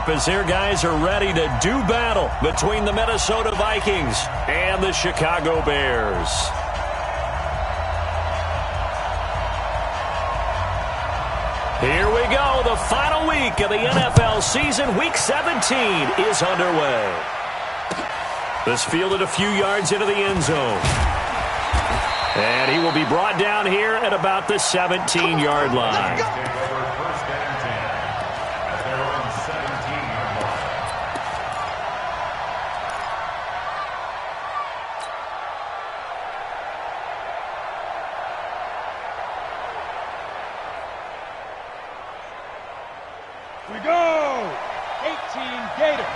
up as their guys are ready to do battle between the Minnesota Vikings and the Chicago Bears. Here we go. The final week of the NFL season. Week 17 is underway. This fielded a few yards into the end zone. And he will be brought down here at about the 17-yard line. We go! 18 Gator.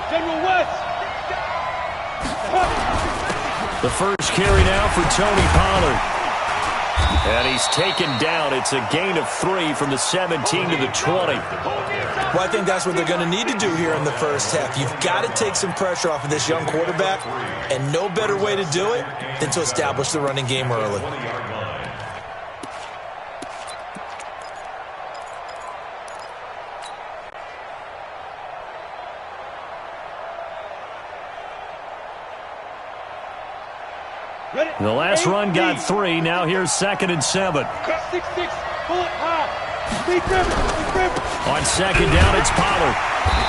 General West. The first carry now for Tony Pollard. And he's taken down. It's a gain of 3 from the 17 to the 20. Well, I think that's what they're going to need to do here in the first half. You've got to take some pressure off of this young quarterback, and no better way to do it than to establish the running game early. The last run got 3. Now here's 2nd and 7. 6-6, pull it high. On 2nd down, it's Pollard.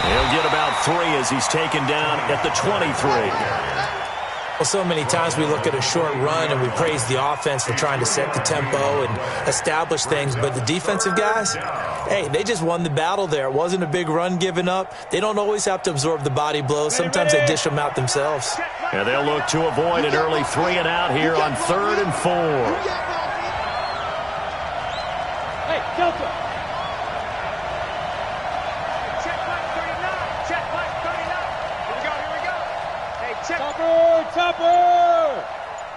He'll get about 3 as he's taken down at the 23. Well, so many times we look at a short run and we praise the offense for trying to set the tempo and establish things, but the defensive guys, hey, they just won the battle there. It wasn't a big run given up. They don't always have to absorb the body blows. Sometimes they dish them out themselves. And they'll look to avoid an early 3 and out here on 3rd and 4. Hey, Delta. Check Mike 39. Check Mike 39. Here we go. Hey, check. Topper.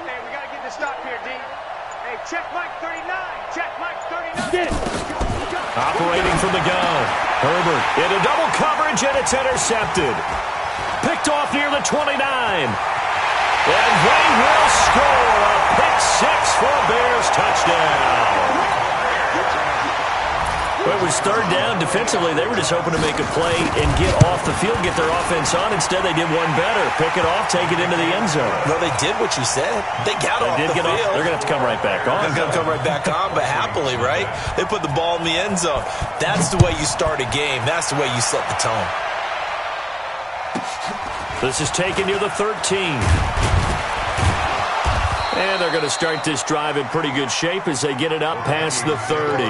Hey, we got to get this stop here, D. Hey, check Mike 39. Check Mike 39. Get it. Operating from the gun. Herbert into double coverage, and it's intercepted. Picked off near the 29. And they will score a pick 6 for a Bears touchdown. Well, it was 3rd down. Defensively, they were just hoping to make a play and get off the field, get their offense on. Instead, they did one better. Pick it off, take it into the end zone. Well, they did what you said. They got off the field. They're going to have to come right back on. They're going to come right back on, but happily, right? They put the ball in the end zone. That's the way you start a game. That's the way you set the tone. This is taken near the 13. And they're going to start this drive in pretty good shape as they get it up past the 30.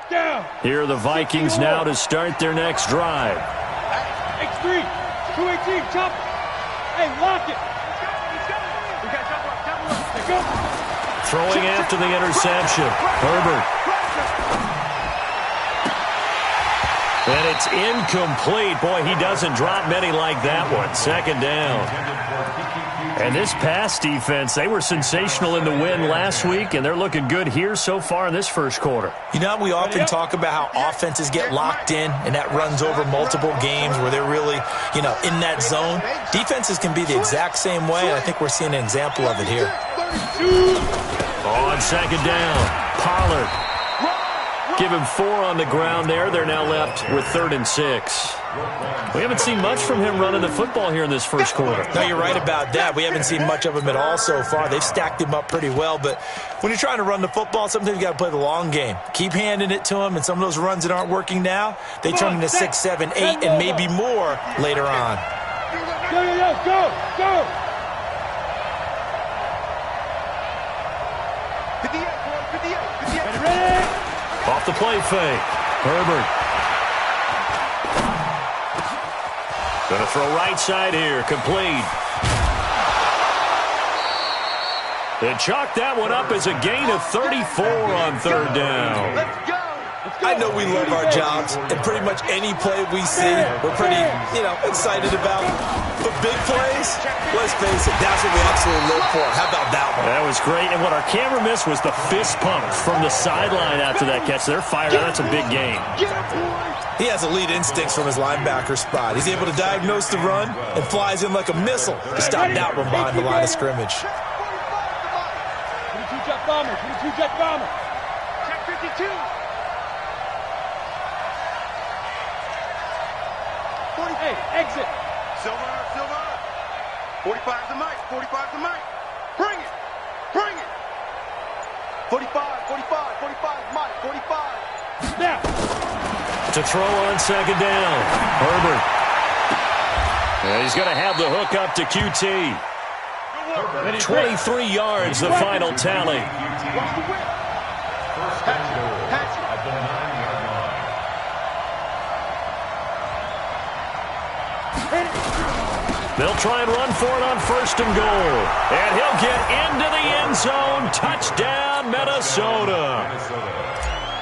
Down. Here are the Vikings now to start their next drive. X3. 218. Chop. Hey, lock it. Let's go. Throwing after the interception. Herbert. And it's incomplete. Boy, he doesn't drop many like that one. 2nd down. And this pass defense, they were sensational in the win last week, and they're looking good here so far in this first quarter. You know, we often talk about how offenses get locked in, and that runs over multiple games where they're really, in that zone. Defenses can be the exact same way, and I think we're seeing an example of it here. On 2nd down, Pollard. Give him 4 on the ground there. They're now left with 3rd and 6. We haven't seen much from him running the football here in this first quarter. No, you're right about that. We haven't seen much of him at all so far. They've stacked him up pretty well, but when you're trying to run the football, sometimes you got to play the long game. Keep handing it to him, and some of those runs that aren't working now, they turn into 6, 7, 8, and maybe more later on. Go. Off the play fake. Herbert. Going to throw right side here. Complete. They chalk that one up as a gain of 34 on 3rd down. Let's go. I know we love our jobs, and pretty much any play we see, we're pretty, excited about. But big plays, let's face it, that's what we absolutely live for. How about that one? That was great, and what our camera missed was the fist pump from the sideline after that catch. They're fired out. That's a big game. He has elite instincts from his linebacker spot. He's able to diagnose the run and flies in like a missile to stop that one behind the line of scrimmage. 22-jet bomber, 22-jet bomber. Check 52. 48, exit. Silver. 45 to Mike. 45 to Mike. Bring it. 45, Mike. 45. Now. To throw on second down. Herbert. And he's going to have the hook up to QT. 23 yards, the final tally. They'll try and run for it on first and goal. And he'll get into the end zone. Touchdown, Minnesota.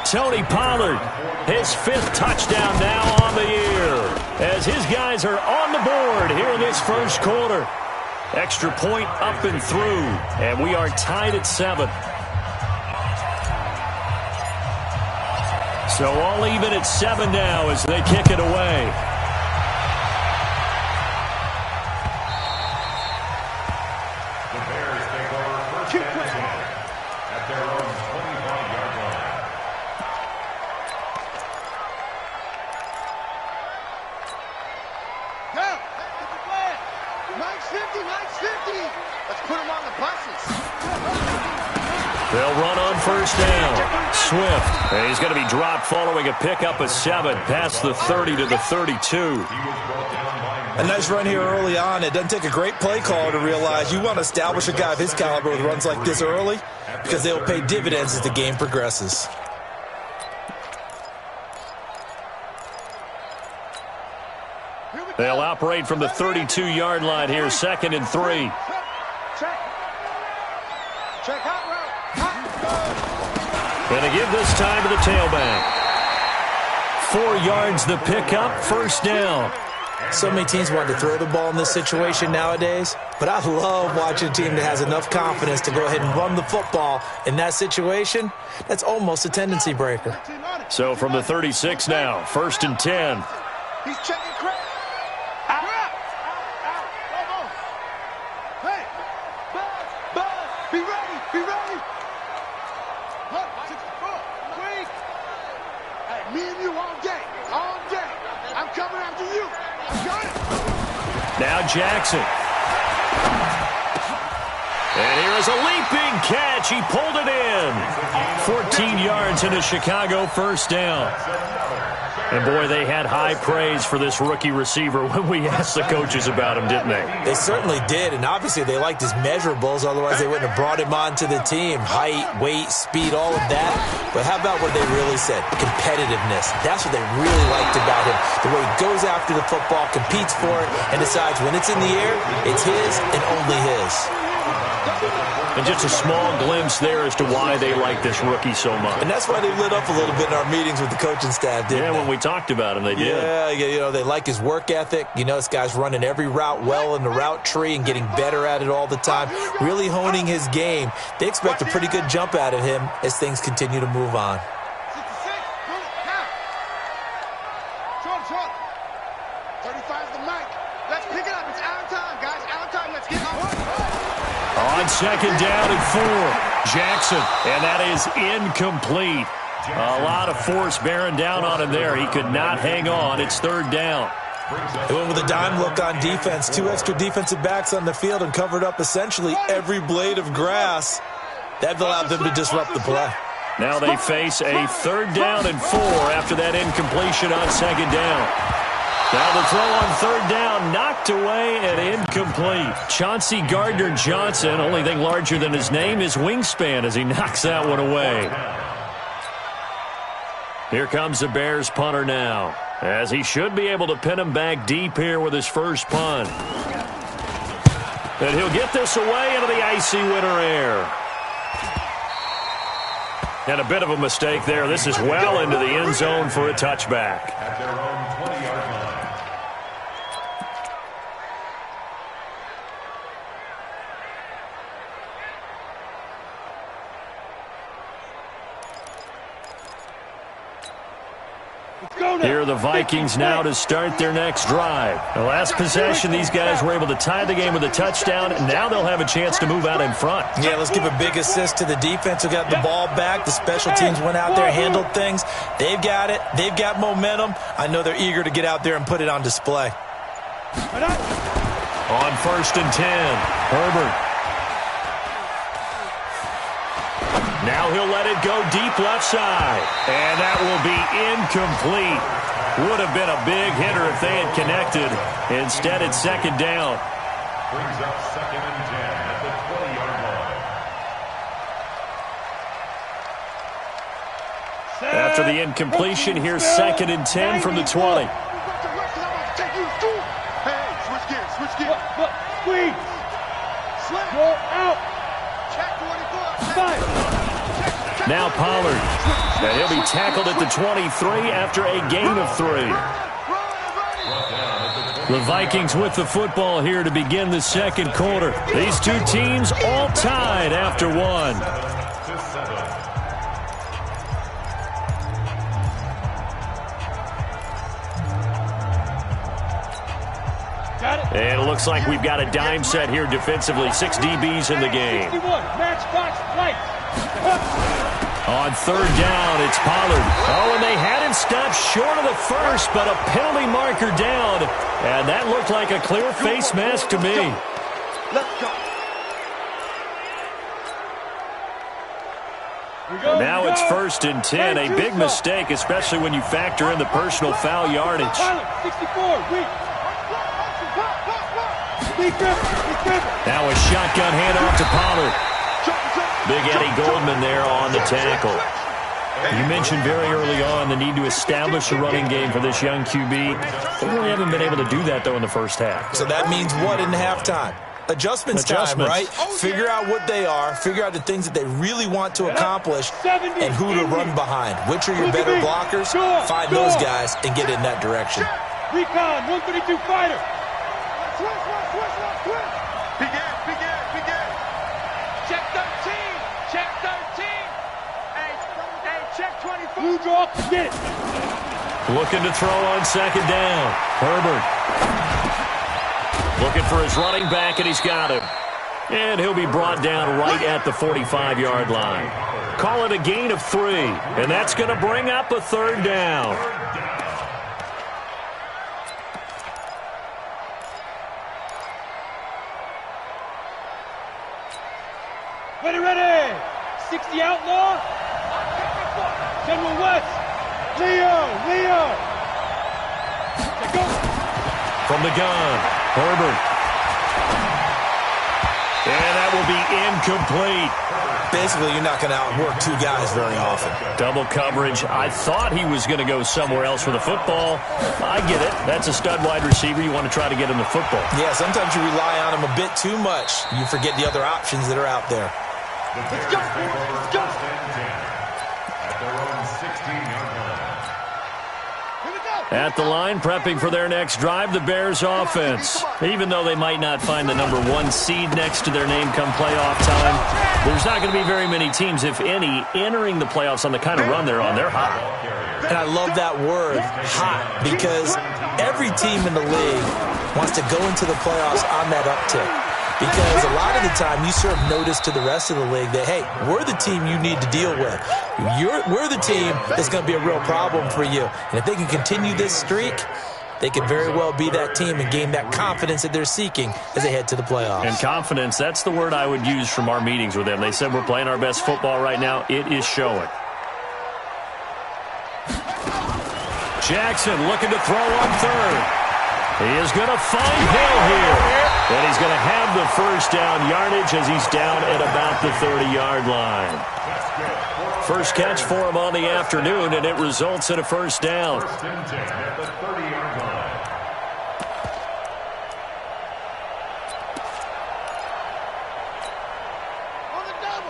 Tony Pollard, his 5th touchdown now on the year, as his guys are on the board here in this first quarter. Extra point up and through, and we are tied at 7. So all even at 7 now as they kick it away. They'll run on first down. Swift. And he's going to be dropped following a pickup of 7 past the 30 to the 32. A nice run here early on. It doesn't take a great play caller to realize you want to establish a guy of his caliber with runs like this early because they'll pay dividends as the game progresses. They'll operate from the 32-yard line here, 2nd and 3. And they give this time to the tailback. 4 yards the pickup, first down. So many teams want to throw the ball in this situation nowadays, but I love watching a team that has enough confidence to go ahead and run the football in that situation. That's almost a tendency breaker. So from the 36 now, 1st and 10. He's checking crack. Hey, Buzz, be ready. Look, 64, quick. Hey, me and you all day. I'm coming after you. Got it. Now Jackson. And here is a leaping catch. He pulled it in. 14 yards into Chicago, first down. And, boy, they had high praise for this rookie receiver when we asked the coaches about him, didn't they? They certainly did, and obviously they liked his measurables. Otherwise, they wouldn't have brought him onto the team. Height, weight, speed, all of that. But how about what they really said? Competitiveness. That's what they really liked about him. The way he goes after the football, competes for it, and decides when it's in the air, it's his and only his. And just a small glimpse there as to why they like this rookie so much. And that's why they lit up a little bit in our meetings with the coaching staff, didn't they? Yeah, when we talked about him, they did. Yeah, they like his work ethic. This guy's running every route well in the route tree and getting better at it all the time, really honing his game. They expect a pretty good jump out of him as things continue to move on. 66, move it, now. Short. 35's the mic. Let's pick it up. It's out of time, guys. Out of time. Let's get on. On second down and 4, Jackson, and that is incomplete. A lot of force bearing down on him there. He could not hang on. It's 3rd down. They went with a dime look on defense. 2 extra defensive backs on the field and covered up essentially every blade of grass. That allowed them to disrupt the play. Now they face a 3rd down and 4 after that incompletion on second down. Now the throw on 3rd down, knocked away and incomplete. Chauncey Gardner-Johnson, only thing larger than his name is wingspan as he knocks that one away. Here comes the Bears punter now, as he should be able to pin him back deep here with his first punt. And he'll get this away into the icy winter air. And a bit of a mistake there. This is well into the end zone for a touchback. At their own 20-yard line. Here are the Vikings now to start their next drive. The last possession, these guys were able to tie the game with a touchdown. Now they'll have a chance to move out in front. Yeah, let's give a big assist to the defense who got the ball back. The special teams went out there, handled things. They've got it. They've got momentum. I know they're eager to get out there and put it on display. On 1st and 10, Herbert. Now he'll let it go deep left side. And that will be incomplete. Would have been a big hitter if they had connected. Instead, it's 2nd down. Brings up 2nd and 10 at the 20-yard line. After the incompletion, here's 2nd and 10 from the 20. Hey, switch gears, switch gears. Squeeze. Slam. Go out. Check 24. Fire. Now Pollard. And he'll be tackled at the 23 after a gain of 3. The Vikings with the football here to begin the 2nd quarter. These two teams all tied after 1. And it looks like we've got a dime set here defensively. 6 DBs in the game. 61. Matchbox Flight. On 3rd down, it's Pollard. Oh, and they had him stopped short of the first, but a penalty marker down. And that looked like a clear face mask to me. Let's go. Now it's 1st and 10. A big mistake, especially when you factor in the personal foul yardage. 64. Now a shotgun handoff to Pollard. Big Eddie Goldman there on the tackle. You mentioned very early on the need to establish a running game for this young QB. They really haven't been able to do that, though, in the first half. So that means what in halftime? Adjustments time, right? Figure out what they are, figure out the things that they really want to accomplish, and who to run behind. Which are your better blockers? Find those guys and get in that direction. Recon, 132 fighter. Begin. Check 13. Check 13. Hey, check 24. Blue draw, get it. Looking to throw on 2nd down. Herbert. Looking for his running back, and he's got him. And he'll be brought down right at the 45-yard line. Call it a gain of 3, and that's going to bring up a 3rd down. Ready. 60 outlaw. General West. Leo. Go. From the gun, Herbert. And that will be incomplete. Basically, you're not going to outwork 2 guys very often. Double coverage. I thought he was going to go somewhere else for the football. I get it. That's a stud wide receiver. You want to try to get him the football. Yeah, sometimes you rely on him a bit too much. You forget the other options that are out there. Let's go. At their own 16-yard line. Here we go. At the line, prepping for their next drive, the Bears offense. Even though they might not find the number 1 seed next to their name come playoff time, there's not going to be very many teams, if any, entering the playoffs on the kind of run they're on. They're hot. And I love that word, hot, because every team in the league wants to go into the playoffs on that uptick. Because a lot of the time you serve notice to the rest of the league that, hey, we're the team you need to deal with. We're the team that's going to be a real problem for you. And if they can continue this streak, they could very well be that team and gain that confidence that they're seeking as they head to the playoffs. And confidence, that's the word I would use from our meetings with them. They said we're playing our best football right now. It is showing. Jackson looking to throw on 3rd. He is going to find Hill here. And he's going to have the 1st down yardage as he's down at about the 30-yard line. First catch for him on the afternoon, and it results in a 1st down. 1st and 10 at the 30-yard line.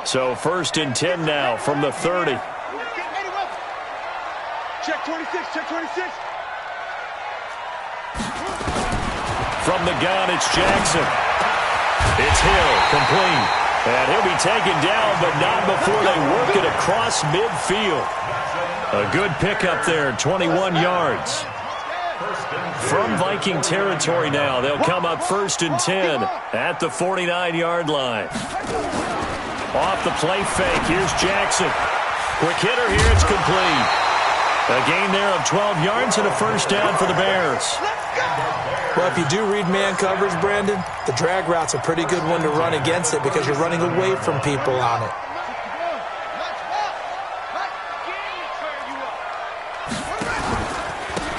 So 1st and 10 now from the 30. Check 26, check 26. From the gun, it's Jackson. It's Hill, complete. And he'll be taken down, but not before they work it across midfield. A good pickup there, 21 yards. From Viking territory now, they'll come up 1st and 10 at the 49-yard line. Off the play fake, here's Jackson. Quick hitter here, it's complete. A gain there of 12 yards and a 1st down for the Bears. Well, if you do read man coverage, Brandon, the drag route's a pretty good one to run against it because you're running away from people on it.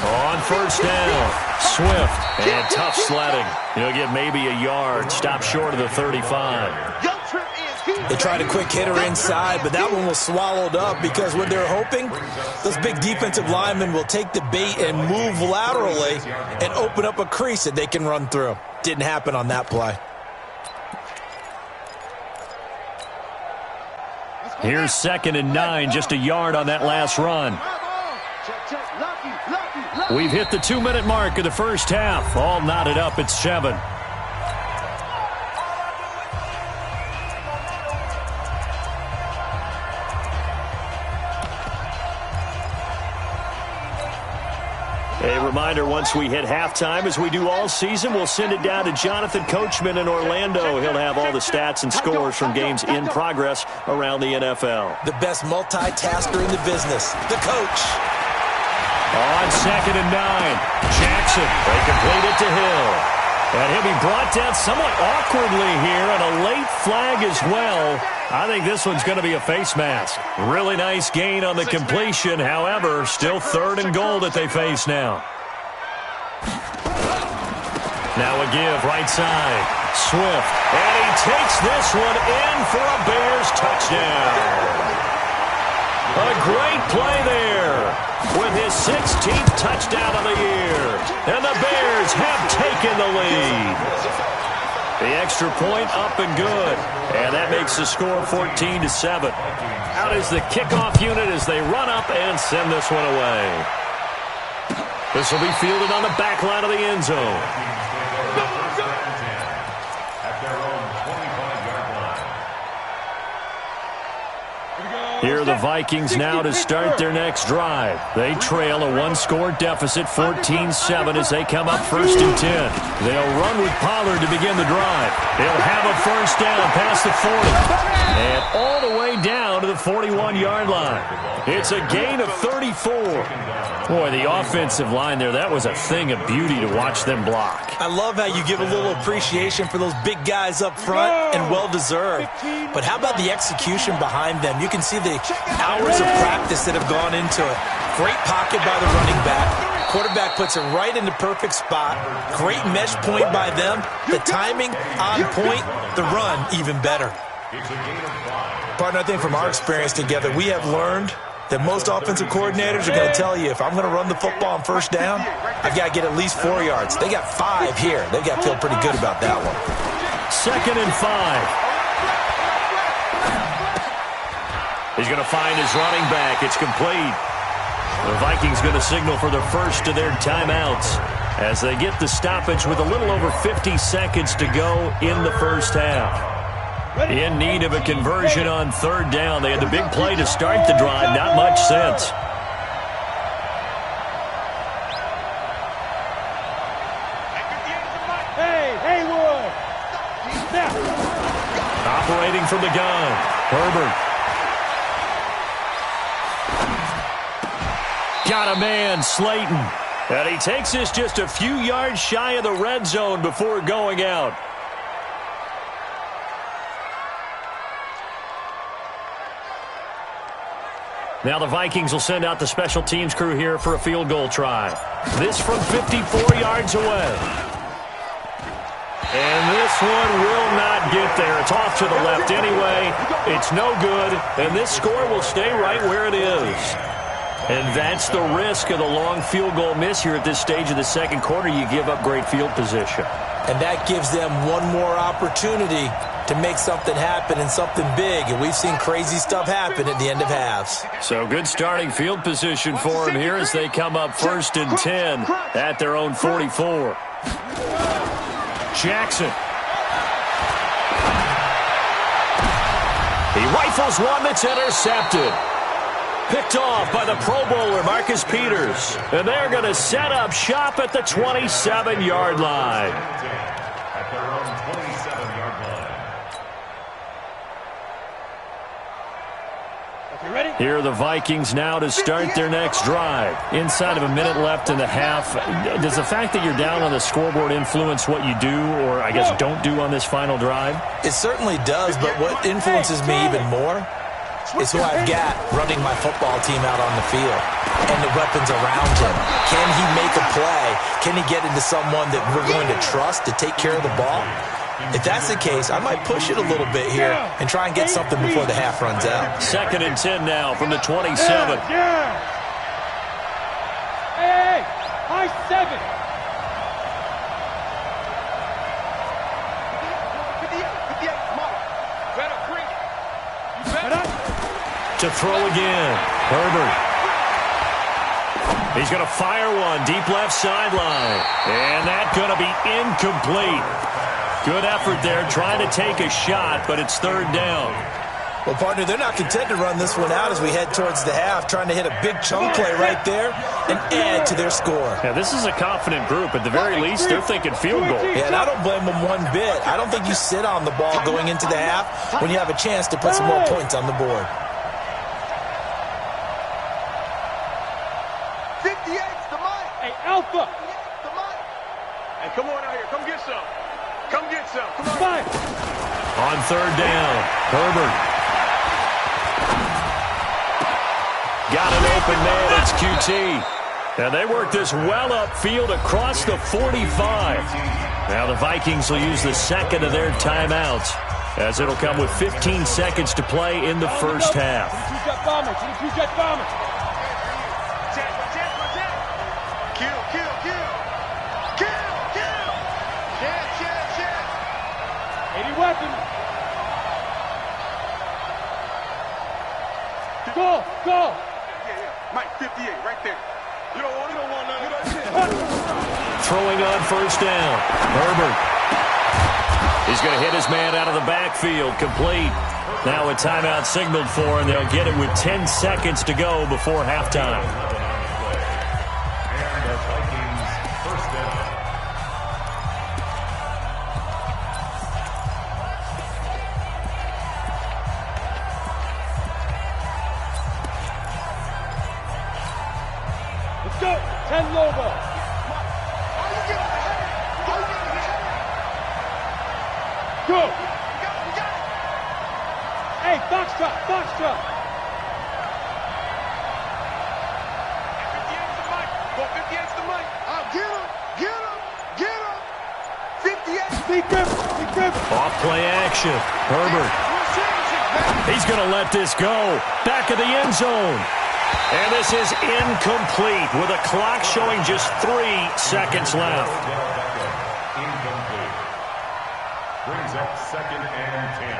On 1st down, Swift, and tough sledding. He'll get maybe a yard, stop short of the 35. They tried a quick hitter inside, but that one was swallowed up because what they're hoping, those big defensive linemen will take the bait and move laterally and open up a crease that they can run through. Didn't happen on that play. Here's 2nd and 9, just a yard on that last run. We've hit the 2-minute mark of the first half. All knotted up at 7. A reminder, once we hit halftime, as we do all season, we'll send it down to Jonathan Coachman in Orlando. He'll have all the stats and scores from games in progress around the NFL. The best multitasker in the business, the coach. On 2nd and 9, Jackson, they complete it to Hill. And he'll be brought down somewhat awkwardly here, and a late flag as well. I think this one's going to be a face mask. Really nice gain on the completion. However, still 3rd and goal that they face now. Now a give, right side. Swift, and he takes this one in for a Bears touchdown. A great play there with his 16th touchdown of the year. And the Bears have taken the lead. The extra point up and good. And that makes the score 14-7. Out is the kickoff unit as they run up and send this one away. This will be fielded on the back line of the end zone. Here are the Vikings now to start their next drive. They trail a one-score deficit, 14-7, as they come up 1st and 10. They'll run with Pollard to begin the drive. They'll have a 1st down past the 40. And all the way down to the 41-yard line. It's a gain of 34. Boy, the offensive line there, that was a thing of beauty to watch them block. I love how you give a little appreciation for those big guys up front, and well-deserved. But how about the execution behind them? You can see the hours of practice that have gone into it. Great pocket by the running back. Quarterback puts it right in the perfect spot. Great mesh point by them. The timing on point. The run even better. Partner, I think from our experience together, we have learned that most offensive coordinators are going to tell you, if I'm going to run the football on 1st down, I've got to get at least 4 yards. They got 5 here. They've got to feel pretty good about that one. 2nd and 5. He's going to find his running back. It's complete. The Vikings going to signal for the first of their timeouts as they get the stoppage with a little over 50 seconds to go in the first half. In need of a conversion on 3rd down. They had the big play to start the drive. Not much since. Hey, Haywood! Snap! Operating from the gun. Herbert. Got a man, Slayton. And he takes this just a few yards shy of the red zone before going out. Now the Vikings will send out the special teams crew here for a field goal try. This from 54 yards away. And this one will not get there. It's off to the left anyway. It's no good, and this score will stay right where it is. And that's the risk of the long field goal miss here at this stage of the second quarter. You give up great field position. And that gives them one more opportunity to make something happen and something big. And we've seen crazy stuff happen at the end of halves. So good starting field position for them here as they come up 1st and 10 at their own 44. Jackson. He rifles one that's intercepted. Picked off by the Pro Bowler, Marcus Peters. And they're going to set up shop at the 27-yard line. At their own 27-yard line. You ready? Here are the Vikings now to start their next drive. Inside of a minute left in the half. Does the fact that you're down on the scoreboard influence what you do, or I guess don't do on this final drive? It certainly does, but what influences me even more is who I've got running my football team out on the field and the weapons around him. Can he make a play? Can he get into someone that we're going to trust to take care of the ball? If that's the case, I might push it a little bit here and try and get something before the half runs out. 2nd and 10 now from the 27. Yeah. Hey, high 7. To throw again. Herbert. He's going to fire one deep left sideline. And that's going to be incomplete. Good effort there trying to take a shot, but it's 3rd down. Well, partner, they're not content to run this one out as we head towards the half, trying to hit a big chunk play right there and add to their score. Yeah, this is a confident group. At the very least, they're thinking field goal. Yeah, and I don't blame them one bit. I don't think you sit on the ball going into the half when you have a chance to put some more points on the board. 58's the mic. Hey, Alpha. The mic. Hey, come on out here. Come get some. Come get some. Come on. 5. On 3rd down, Herbert. Got an open man. It's QT. And they work this well upfield across the 45. Now the Vikings will use the second of their timeouts, as it'll come with 15 seconds to play in the first half. Two-jet bomber. Two-jet bomber. Kill, kill, kill. Kill, kill. Shit. 80 weapons. Go. Mike, 58, right there. You don't want none. Throwing on 1st down. Herbert. He's going to hit his man out of the backfield. Complete. Now a timeout signaled for, and they'll get it with 10 seconds to go before halftime. And the Vikings 1st down. Let's go. 10 Lobo. Go. Hey, Foxtrot. 58's the mic. Go, 58's the mic. Get him. 58. Big Griffin. Off play action. Herbert. He's going to let this go. Back of the end zone. And this is incomplete with a clock showing just 3 seconds left. Incomplete. Brings up 2nd and 10.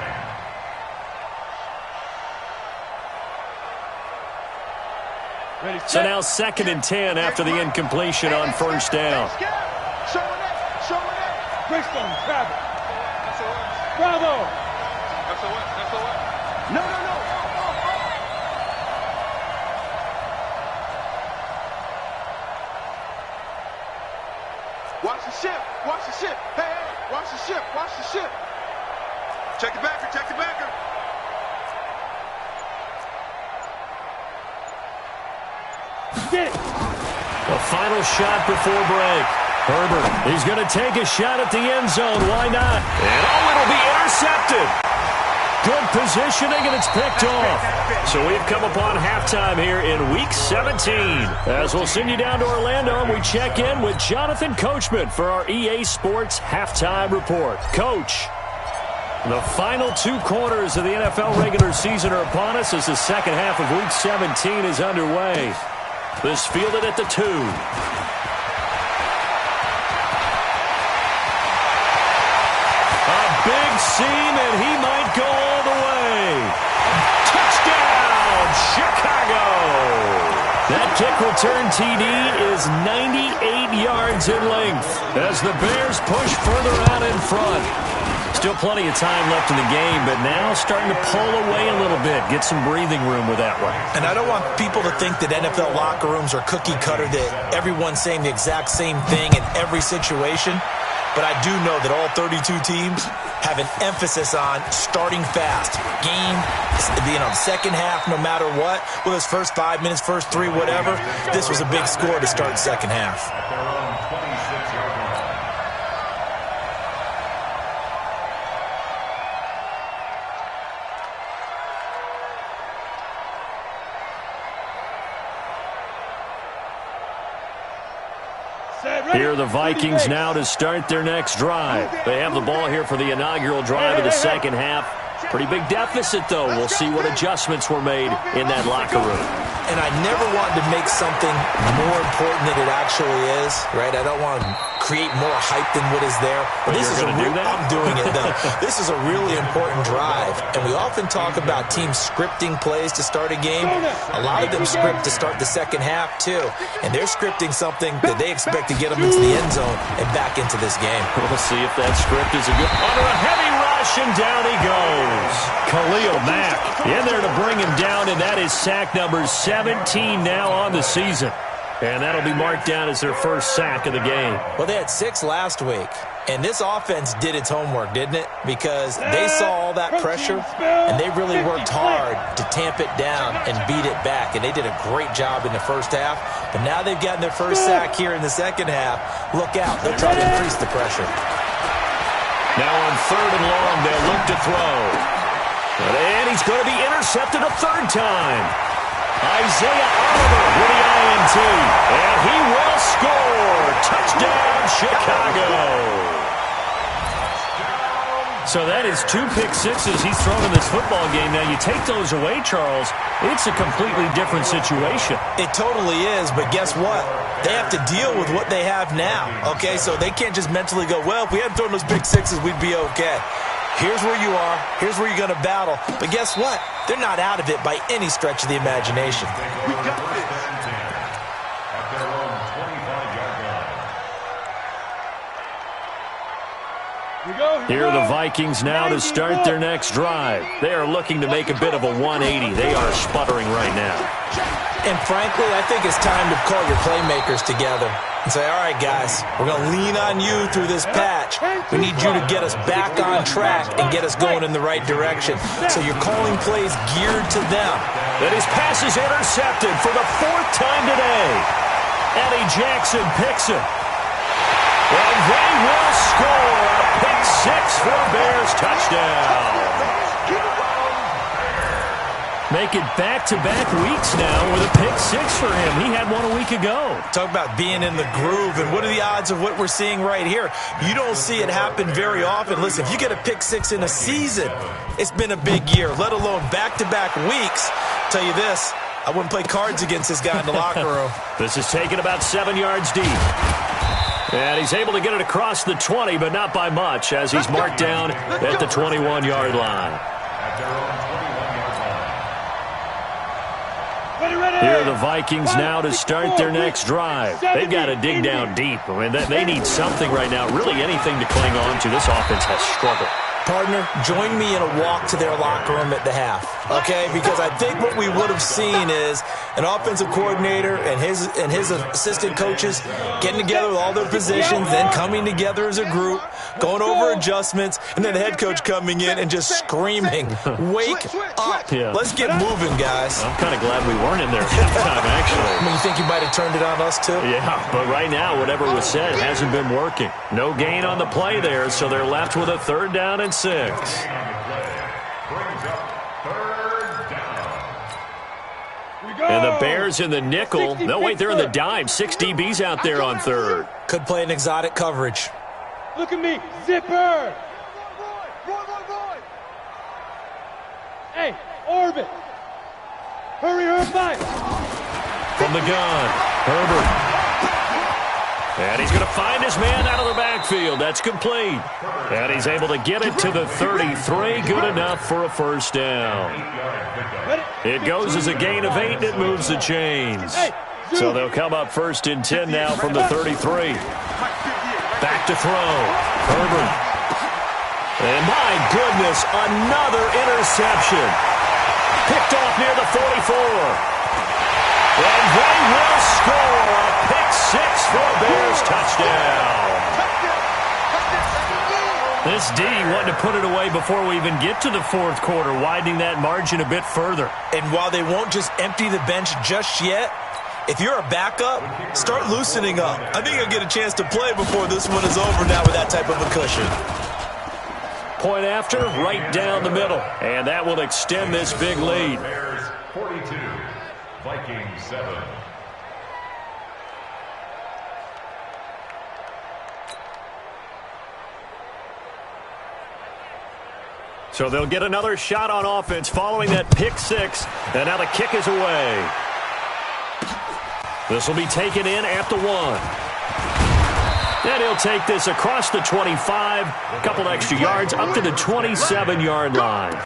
Ready, set. So now 2nd and 10 after the incompletion on 1st down. Show it. Greystone, Travis. Bravo. No. Watch the ship. Hey, watch the ship. Check the backer. Get it. The final shot before break. Herbert, he's going to take a shot at the end zone. Why not? And it'll be intercepted. Good positioning, and it's picked off. So we've come upon halftime here in Week 17. As we'll send you down to Orlando, and we check in with Jonathan Coachman for our EA Sports Halftime Report. Coach. The final 2 quarters of the NFL regular season are upon us as the second half of Week 17 is underway. This fielded at the 2. A big seam, and he might go all the way. Touchdown, Chicago! That kick return TD is 98 yards in length as the Bears push further out in front. Still plenty of time left in the game, but now starting to pull away a little bit. Get some breathing room with that one. And I don't want people to think that NFL locker rooms are cookie cutter, that everyone's saying the exact same thing in every situation. But I do know that all 32 teams have an emphasis on starting fast. Game, second half, no matter what. Whether it's first 5 minutes, first 3, whatever. This was a big score to start the second half. Here are the Vikings now to start their next drive. They have the ball here for the inaugural drive of the second half. Pretty big deficit, though. We'll see what adjustments were made in that locker room. And I never wanted to make something more important than it actually is, right? I don't want to create more hype than what is there. But this is I'm doing it, though. This is a really important drive. And we often talk about teams scripting plays to start a game. A lot of them script to start the second half, too. And they're scripting something that they expect to get them into the end zone and back into this game. We'll see if that script is a good... Under a heavy rush, and down he goes. Khalil Mack in there to bring him down, and that is sack number 17 now on the season. And that'll be marked down as their first sack of the game. Well, they had 6 last week, and this offense did its homework, didn't it? Because they saw all that pressure, and they really worked hard to tamp it down and beat it back. And they did a great job in the first half. But now they've gotten their first sack here in the second half. Look out. They'll try to increase the pressure. Now on 3rd and long, they'll look to throw. And he's going to be intercepted a 3rd time. Isaiah Oliver with the INT. And he will score. Touchdown, Chicago. So that is 2 pick sixes he's thrown in this football game. Now, you take those away, Charles, it's a completely different situation. It totally is, but guess what? They have to deal with what they have now, okay? So they can't just mentally go, well, if we hadn't thrown those pick sixes, we'd be okay. Here's where you are. Here's where you're going to battle. But guess what? They're not out of it by any stretch of the imagination. We got this. Here are the Vikings now to start their next drive. They are looking to make a bit of a 180. They are sputtering right now. And frankly, I think it's time to call your playmakers together and say, all right, guys, we're going to lean on you through this patch. We need you to get us back on track and get us going in the right direction. So you're calling plays geared to them. And his pass is intercepted for the 4th time today. Eddie Jackson picks it. And they will score a pick 6 for a Bears touchdown. Make it back-to-back weeks now with a pick 6 for him. He had one a week ago. Talk about being in the groove, and what are the odds of what we're seeing right here? You don't see it happen very often. Listen, if you get a pick 6 in a season, it's been a big year, let alone back-to-back weeks. Tell you this, I wouldn't play cards against this guy in the locker room. This is taken about 7 yards deep. And he's able to get it across the 20, but not by much, as he's marked down at the 21-yard line. Here are the Vikings now to start their next drive. They've got to dig down deep. I mean, they need something right now, really anything to cling on to. This offense has struggled. Partner, join me in a walk to their locker room at the half, okay? Because I think what we would have seen is an offensive coordinator and his assistant coaches getting together with all their positions, then coming together as a group, going over adjustments, and then the head coach coming in and just screaming, wake up. Yeah. Let's get moving, guys. I'm kind of glad we weren't in there at halftime, actually. I mean, you think you might have turned it on us, too? Yeah, but right now, whatever was said hasn't been working. No gain on the play there, so they're left with a 3rd down and 6. And the Bears in the nickel. No, wait, they're in the dime. 6 DBs out there on 3rd. Could play an exotic coverage. Look at me, zipper. Roy. Hey, orbit. Hurry her back. From the gun, Herbert. And he's going to find his man out of the backfield. That's complete. And he's able to get it to the 33. Good enough for a first down. It goes as a gain of 8, and it moves the chains. So they'll come up 1st and 10 now from the 33. Back to throw. Herbert. And my goodness, another interception. Picked off near the 44. And they will score a pick-6 for a Bears touchdown. This D wanted to put it away before we even get to the 4th quarter, widening that margin a bit further. And while they won't just empty the bench just yet, if you're a backup, start loosening up. I think you'll get a chance to play before this one is over now with that type of a cushion. Point after, right down the middle. And that will extend this big lead. Bears 42, Vikings 7. So they'll get another shot on offense following that pick-6. And now the kick is away. This will be taken in at the 1. And he'll take this across the 25. A couple extra yards up to the 27-yard line.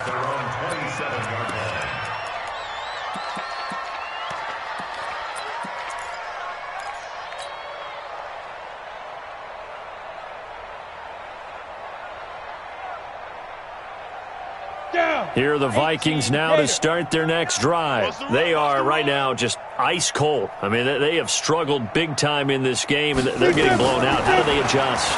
Here are the Vikings now to start their next drive. They are right now just ice cold. I mean, they have struggled big time in this game, and they're getting blown out. How do they adjust?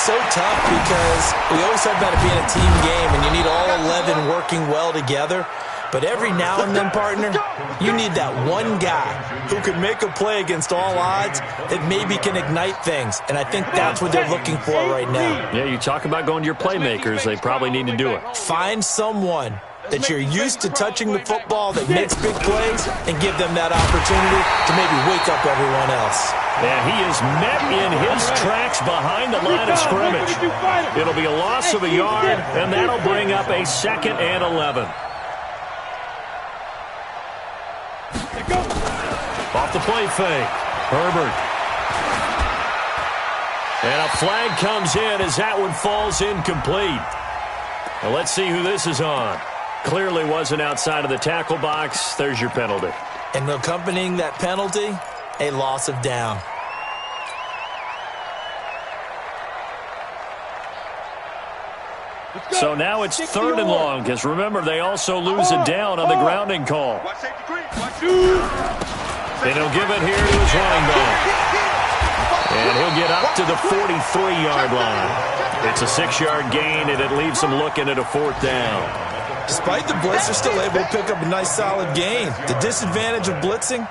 So tough because we always talk about it being a team game, and you need all 11 working well together. But every now and then, partner, you need that one guy who can make a play against all odds that maybe can ignite things. And I think that's what they're looking for right now. Yeah, you talk about going to your playmakers. They probably need to do it. Find someone that you're used to touching the football that makes big plays and give them that opportunity to maybe wake up everyone else. And he is met in his tracks behind the line of scrimmage. It'll be a loss of a yard, and that'll bring up a 2nd and 11. Off the play fake. Herbert. And a flag comes in as that one falls incomplete. Now let's see who this is on. Clearly wasn't outside of the tackle box. There's your penalty. And accompanying that penalty, a loss of down. So now it's 3rd and long, because remember, they also lose a down on the grounding call. And he'll give it here to his running back. And he'll get up to the 43-yard line. It's a 6-yard gain, and it leaves them looking at a 4th down. Despite the blitz, they're still able to pick up a nice, solid gain. The disadvantage of blitzing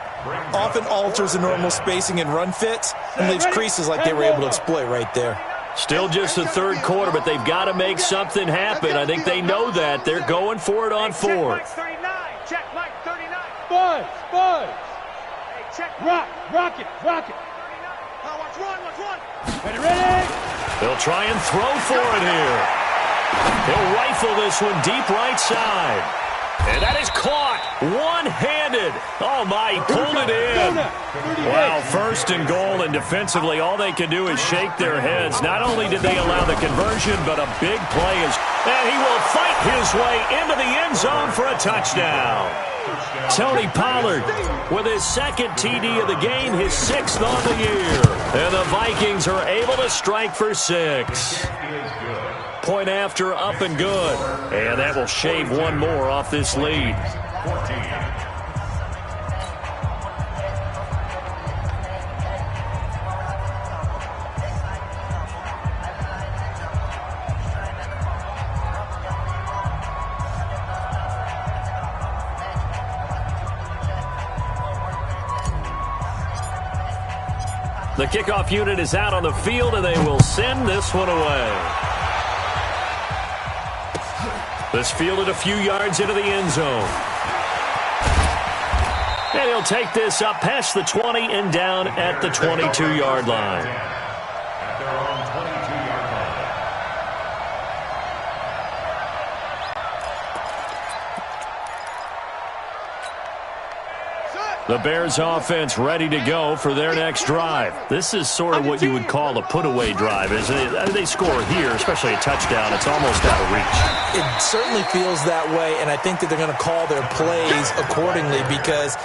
often alters the normal spacing and run fits and leaves creases like they were able to exploit right there. Still just the 3rd quarter, but they've got to make something happen. I think they know that. They're going for it on 4th. Check Mike 39. Buzz. Hey, check. Rock it. Watch one. Ready. They'll try and throw for it here. He'll rifle this one deep right side. And that is caught one-handed. Oh, my, he pulled it in. Wow, 1st and goal, and defensively, all they can do is shake their heads. Not only did they allow the conversion, but a big play is, and he will fight his way into the end zone for a touchdown. Tony Pollard with his 2nd TD of the game, his 6th on the year. And the Vikings are able to strike for 6. Point after, up and good. And that will shave one more off this lead. 14. The kickoff unit is out on the field, and they will send this one away. This fielded a few yards into the end zone. And he'll take this up past the 20 and down at the 22-yard line. At their own 22-yard The Bears offense ready to go for their next drive. This is sort of what you would call a put-away drive. As they score here, especially a touchdown, it's almost out of reach. It certainly feels that way, and I think that they're going to call their plays accordingly because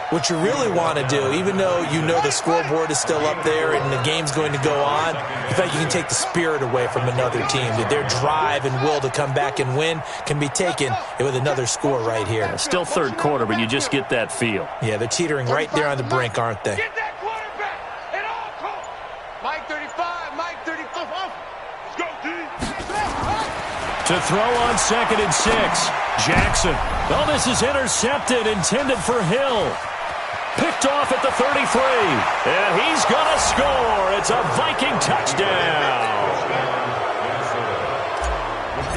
what you really want to do, even though you know the scoreboard is still up there and the game's going to go on, in fact, you can take the spirit away from another team. That their drive and will to come back and win can be taken with another score right here. Still third quarter, but you just get that feel. Yeah, they're teetering right there on the brink, aren't they? Get that quarterback at all costs. Mike 35, Mike 35. Let's go, D. To throw on 2nd and 6. Jackson. Oh, this is intercepted, intended for Hill. Picked off at the 33. And he's going to score. It's a Viking touchdown.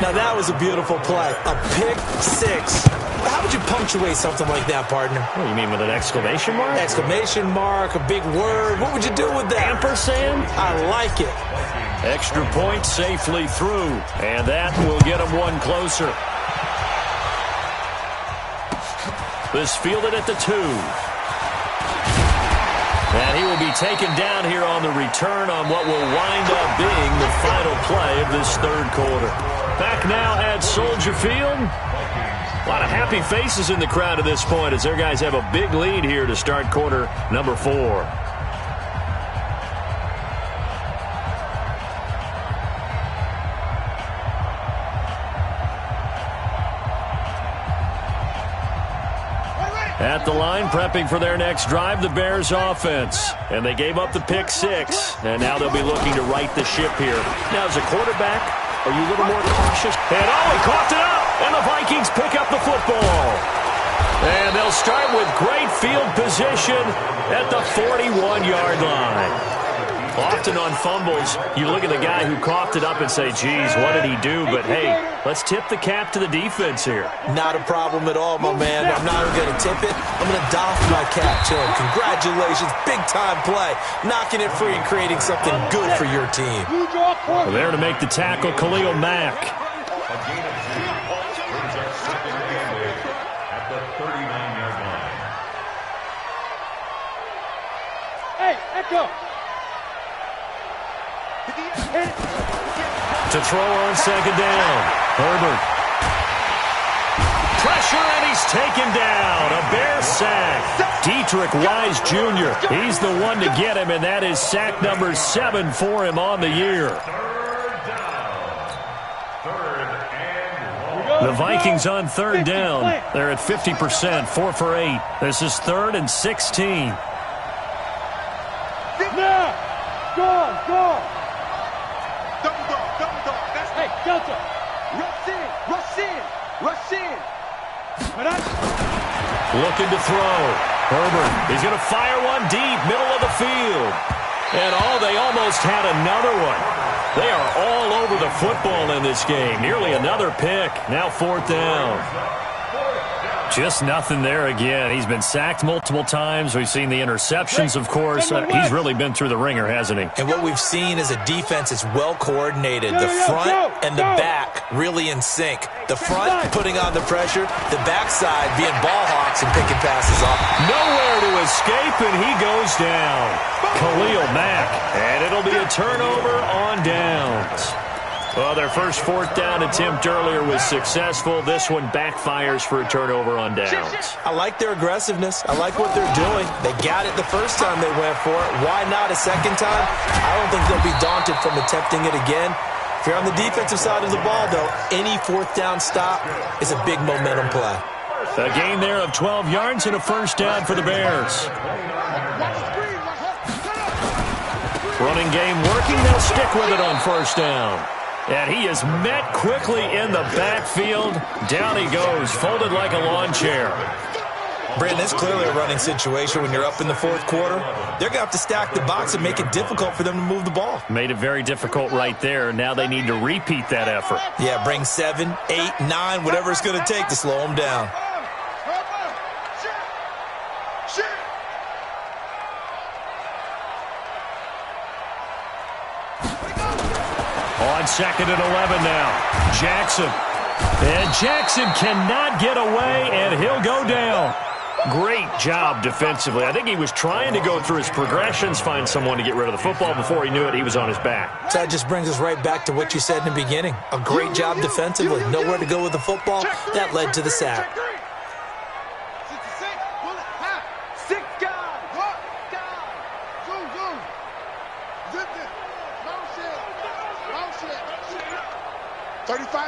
Now, that was a beautiful play. A pick six. How would you punctuate something like that, partner? What do you mean, with an exclamation mark? Exclamation mark, a big word. What would you do with that? Ampersand? I like it. Extra point safely through. And that will get him one closer. This fielded at the 2. And he will be taken down here on the return on what will wind up being the final play of this third quarter. Back now at Soldier Field. A lot of happy faces in the crowd at this point as their guys have a big lead here to start quarter number 4. At the line, prepping for their next drive, the Bears offense. And they gave up the pick 6, and now they'll be looking to right the ship here. Now, as a quarterback, are you a little more cautious? And he coughed it up, and the Vikings pick up the football. And they'll start with great field position at the 41-yard line. Often on fumbles, you look at the guy who coughed it up and say, geez, what did he do? But, hey, let's tip the cap to the defense here. Not a problem at all, my man. I'm not even going to tip it. I'm going to doff my cap to him. Congratulations. Big-time play. Knocking it free and creating something good for your team. Well, there to make the tackle, Khalil Mack. A gain of 2 brings our second down at the 39-yard line. Hey, Echo. To throw on 2nd down. Herbert. Pressure, and he's taken down. A Bear sack. Dietrich Wise Jr. He's the one to get him, and that is sack number 7 for him on the year. The Vikings on 3rd down. They're at 50%, 4 for 8. This is 3rd and 16. Now, go. Hey, Delta. Rush in. Looking to throw. Herbert, he's going to fire one deep, middle of the field. And they almost had another one. They are all over the football in this game. Nearly another pick. Now 4th down. Just nothing there again. He's been sacked multiple times. We've seen the interceptions, of course. He's really been through the ringer, hasn't he? And what we've seen is a defense that's well coordinated. The front and the back really in sync. The front putting on the pressure. The backside being ball hawks and picking passes off. Nowhere to escape, and he goes down. Khalil Mack. And it'll be a turnover on downs. Well, their first 4th down attempt earlier was successful. This one backfires for a turnover on downs. I like their aggressiveness. I like what they're doing. They got it the first time they went for it. Why not a second time? I don't think they'll be daunted from attempting it again. If you're on the defensive side of the ball, though, any 4th down stop is a big momentum play. A gain there of 12 yards and a first down for the Bears. Running game working. They'll stick with it on 1st down. And he is met quickly in the backfield. Down he goes, folded like a lawn chair. Brandon, it's clearly a running situation when you're up in the 4th quarter. They're going to have to stack the box and make it difficult for them to move the ball. Made it very difficult right there. Now they need to repeat that effort. Yeah, bring 7, 8, 9, whatever it's going to take to slow them down. On 2nd and 11 now. Jackson. And Jackson cannot get away, and he'll go down. Great job defensively. I think he was trying to go through his progressions, find someone to get rid of the football. Before he knew it, he was on his back. So that just brings us right back to what you said in the beginning. A great job defensively. Nowhere to go with the football. That led to the sack.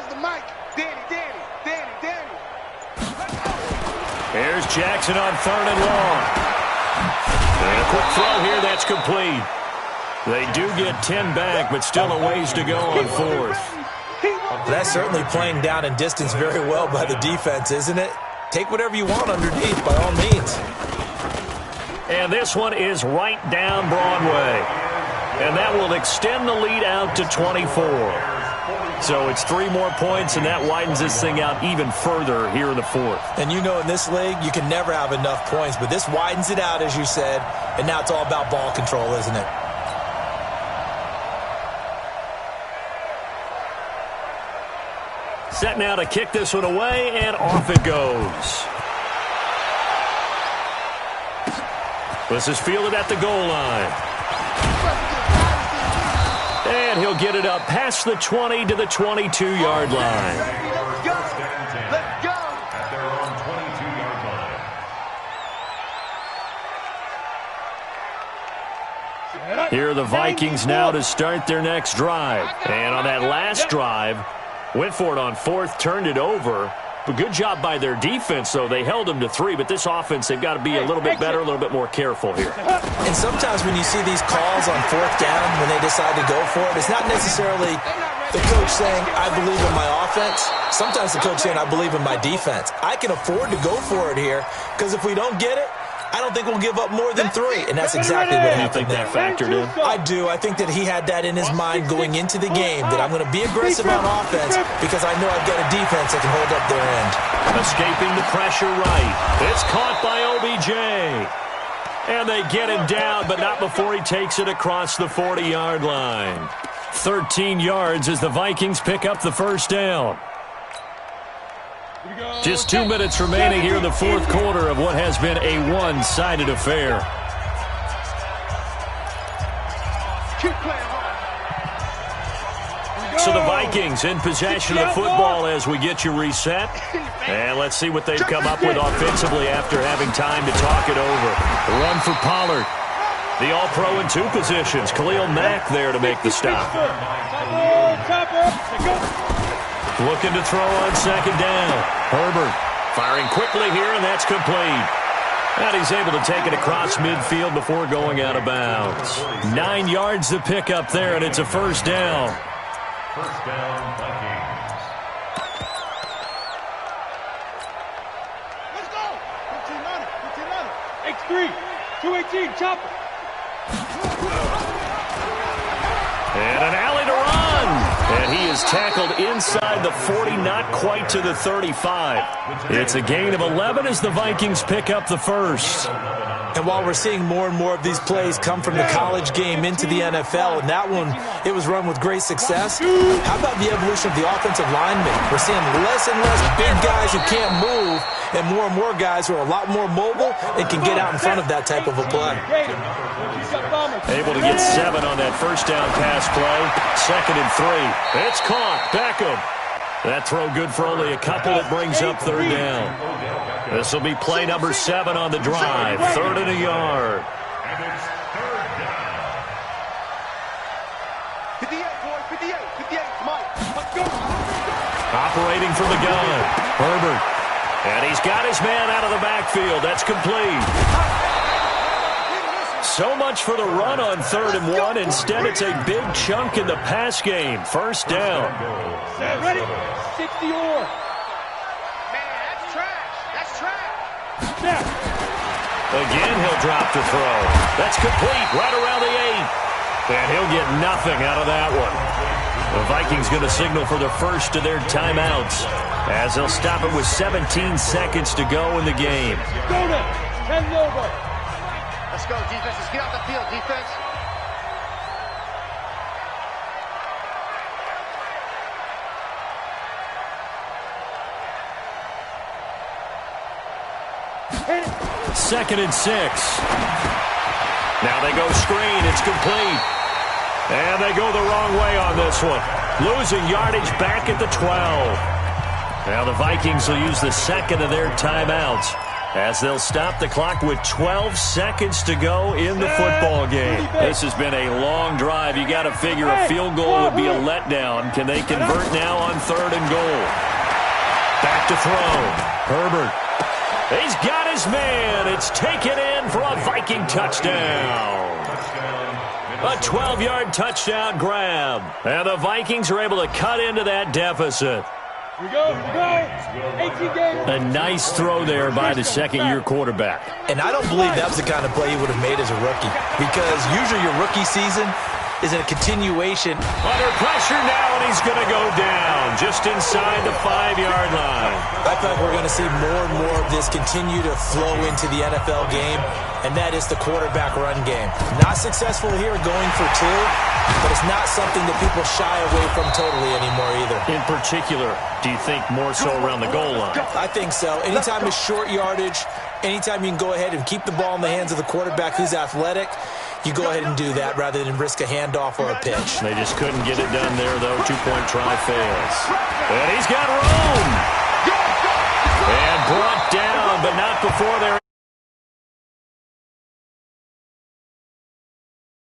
The mic. Danny. Here's Jackson on 3rd and long. And a quick throw here, that's complete. They do get 10 back, but still a ways to go on 4th. That's certainly playing down in distance very well by the defense, isn't it? Take whatever you want underneath, by all means. And this one is right down Broadway. And that will extend the lead out to 24. So it's 3 more points, and that widens this thing out even further here in the 4th. And you know in this league, you can never have enough points, but this widens it out, as you said, and now it's all about ball control, isn't it? Set now to kick this one away, and off it goes. This is fielded at the goal line. And he'll get it up past the 20 to the 22-yard line. Let's go. At their own 22-yard line. Here are the Vikings now to start their next drive. And on that last drive, went for it on 4th, turned it over. But good job by their defense, though. They held them to 3, but this offense, they've got to be a little bit better, a little bit more careful here. And sometimes when you see these calls on 4th down, when they decide to go for it, it's not necessarily the coach saying, I believe in my offense. Sometimes the coach saying, I believe in my defense. I can afford to go for it here, because if we don't get it, I don't think we'll give up more than 3, and that's exactly what happened there. You think that factored in? I do. I think that he had that in his mind going into the game, that I'm going to be aggressive on offense because I know I've got a defense that can hold up their end. Escaping the pressure right. It's caught by OBJ. And they get him down, but not before he takes it across the 40-yard line. 13 yards as the Vikings pick up the first down. Just 2 minutes remaining here in the 4th quarter of what has been a one-sided affair. So the Vikings in possession of the football as we get you reset. And let's see what they've come up with offensively after having time to talk it over. The run for Pollard. The All-Pro in 2 positions. Khalil Mack there to make the stop. Looking to throw on 2nd down. Herbert firing quickly here, and that's complete. And he's able to take it across midfield before going out of bounds. 9 yards to pick up there, and it's a first down. First down, Vikings. Let's go. 15-9. X3. 218. Chopper. And an alley to run. And he is tackled inside the 40, not quite to the 35. It's a gain of 11 as the Vikings pick up the first. And while we're seeing more and more of these plays come from the college game into the NFL, and that one, it was run with great success, how about the evolution of the offensive linemen? We're seeing less and less big guys who can't move, and more guys who are a lot more mobile and can get out in front of that type of a play. Able to get 7 on that first down pass play. 2nd and 3. It's caught. Beckham. That throw good for only a couple. It brings up 3rd down. This will be play number 7 on the drive. 3rd and a yard. And it's 3rd down. 58, boy. 58. Mike. Let's go. Operating from the gun. Herbert. And he's got his man out of the backfield. That's complete. So much for the run on 3rd and 1. Instead, it's a big chunk in the pass game. First down. Ready? 60 or. That's trash. Snap. Again, he'll drop the throw. That's complete right around the 8. And he'll get nothing out of that one. The Vikings going to signal for the first of their timeouts as they'll stop it with 17 seconds to go in the game. Go there. 10 over. Let's go, defense. Let's get out the field, defense. Hit it. It's 2nd and 6. Now they go screen. It's complete. And they go the wrong way on this one. Losing yardage back at the 12. Now the Vikings will use the second of their timeouts as they'll stop the clock with 12 seconds to go in the football game. This has been a long drive. You got to figure a field goal would be a letdown. Can they convert now on 3rd and goal? Back to throw. Herbert. He's got his man. It's taken in for a Viking touchdown. A 12-yard touchdown grab. And the Vikings are able to cut into that deficit. Here we go. 18 games. A nice throw there by the second-year quarterback. And I don't believe that was the kind of play he would have made as a rookie, because usually your rookie season is a continuation. Under pressure now, and he's going to go down just inside the 5-yard line. I feel like we're going to see more and more of this continue to flow into the NFL game, and that is the quarterback run game. Not successful here going for 2, but it's not something that people shy away from totally anymore either. In particular, do you think more so around the goal line? I think so. Anytime it's short yardage, anytime you can go ahead and keep the ball in the hands of the quarterback who's athletic, you go ahead and do that rather than risk a handoff or a pitch. They just couldn't get it done there, though. 2-point try fails. And he's got room. And brought down, but not before they're